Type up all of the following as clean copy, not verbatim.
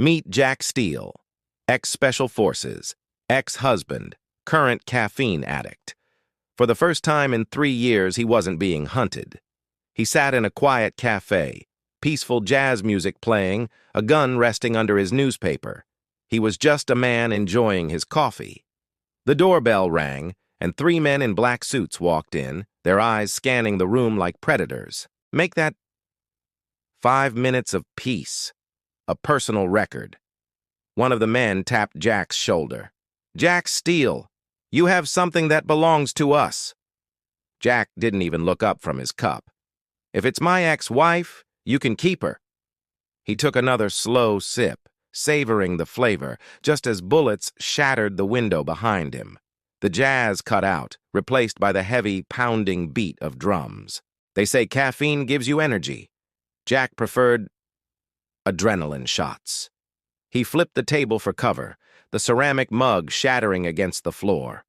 Meet Jack Steele, ex-Special Forces, ex-husband, current caffeine addict. For the first time in 3 years, he wasn't being hunted. He sat in a quiet cafe, peaceful jazz music playing, a gun resting under his newspaper. He was just a man enjoying his coffee. The doorbell rang, and 3 men in black suits walked in, their eyes scanning the room like predators. Make that 5 minutes of peace. A personal record. One of the men tapped Jack's shoulder. "Jack Steele, you have something that belongs to us." Jack didn't even look up from his cup. "If it's my ex-wife, you can keep her." He took another slow sip, savoring the flavor, just as bullets shattered the window behind him. The jazz cut out, replaced by the heavy, pounding beat of drums. They say caffeine gives you energy. Jack preferred adrenaline shots. He flipped the table for cover, the ceramic mug shattering against the floor.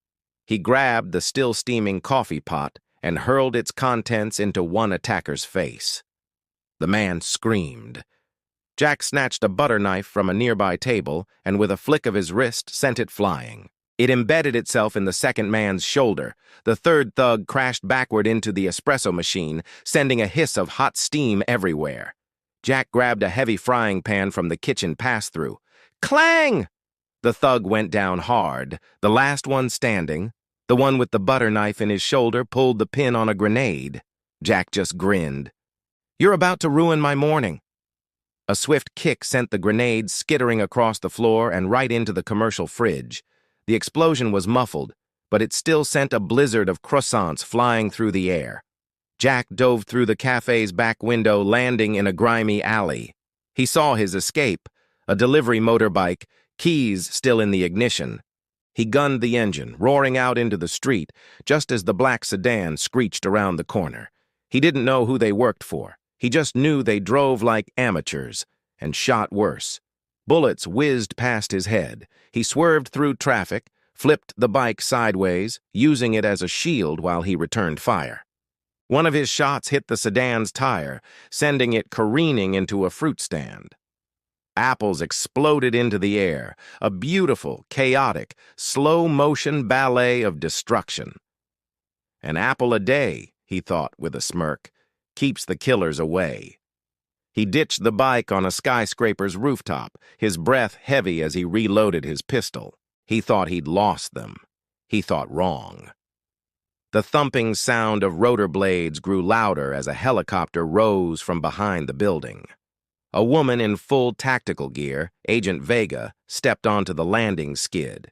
He grabbed the still-steaming coffee pot and hurled its contents into one attacker's face. The man screamed. Jack snatched a butter knife from a nearby table and with a flick of his wrist sent it flying. It embedded itself in the second man's shoulder. The third thug crashed backward into the espresso machine, sending a hiss of hot steam everywhere. Jack grabbed a heavy frying pan from the kitchen pass-through. Clang! The thug went down hard, the last one standing. The one with the butter knife in his shoulder pulled the pin on a grenade. Jack just grinned. "You're about to ruin my morning." A swift kick sent the grenade skittering across the floor and right into the commercial fridge. The explosion was muffled, but it still sent a blizzard of croissants flying through the air. Jack dove through the cafe's back window, landing in a grimy alley. He saw his escape, a delivery motorbike, keys still in the ignition. He gunned the engine, roaring out into the street, just as the black sedan screeched around the corner. He didn't know who they worked for. He just knew they drove like amateurs, and shot worse. Bullets whizzed past his head. He swerved through traffic, flipped the bike sideways, using it as a shield while he returned fire. One of his shots hit the sedan's tire, sending it careening into a fruit stand. Apples exploded into the air, a beautiful, chaotic, slow-motion ballet of destruction. "An apple a day," he thought with a smirk, "keeps the killers away." He ditched the bike on a skyscraper's rooftop, his breath heavy as he reloaded his pistol. He thought he'd lost them. He thought wrong. The thumping sound of rotor blades grew louder as a helicopter rose from behind the building. A woman in full tactical gear, Agent Vega, stepped onto the landing skid.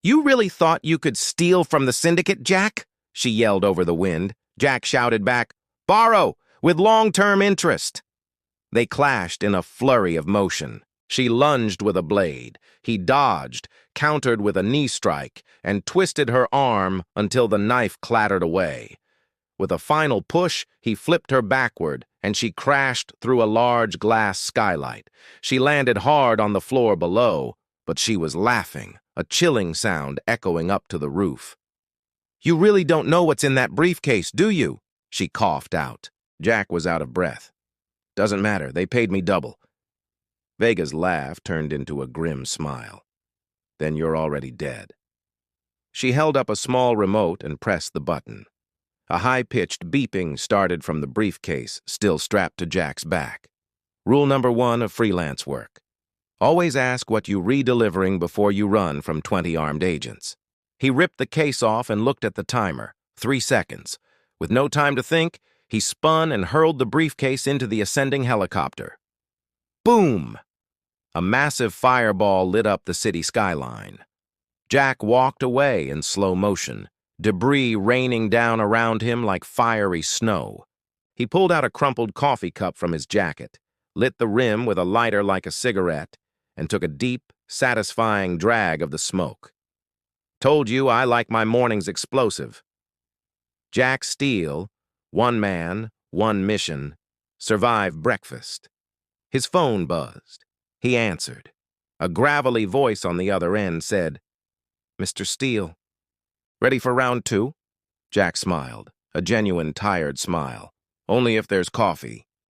"You really thought you could steal from the syndicate, Jack?" she yelled over the wind. Jack shouted back, "Borrow, with long-term interest." They clashed in a flurry of motion. She lunged with a blade. He dodged, countered with a knee strike, and twisted her arm until the knife clattered away. With a final push, he flipped her backward, and she crashed through a large glass skylight. She landed hard on the floor below, but she was laughing, a chilling sound echoing up to the roof. "You really don't know what's in that briefcase, do you?" she coughed out. Jack was out of breath. "Doesn't matter, they paid me double." Vega's laugh turned into a grim smile. "Then you're already dead." She held up a small remote and pressed the button. A high-pitched beeping started from the briefcase, still strapped to Jack's back. Rule number 1 of freelance work. Always ask what you're redelivering before you run from 20 armed agents. He ripped the case off and looked at the timer. 3 seconds. With no time to think, he spun and hurled the briefcase into the ascending helicopter. Boom! A massive fireball lit up the city skyline. Jack walked away in slow motion, debris raining down around him like fiery snow. He pulled out a crumpled coffee cup from his jacket, lit the rim with a lighter like a cigarette, and took a deep, satisfying drag of the smoke. "Told you I like my mornings explosive." Jack Steele, one man, one mission, survived breakfast. His phone buzzed. He answered. A gravelly voice on the other end said, "Mr. Steele." "Ready for round 2? Jack smiled, a genuine tired smile. "Only if there's coffee."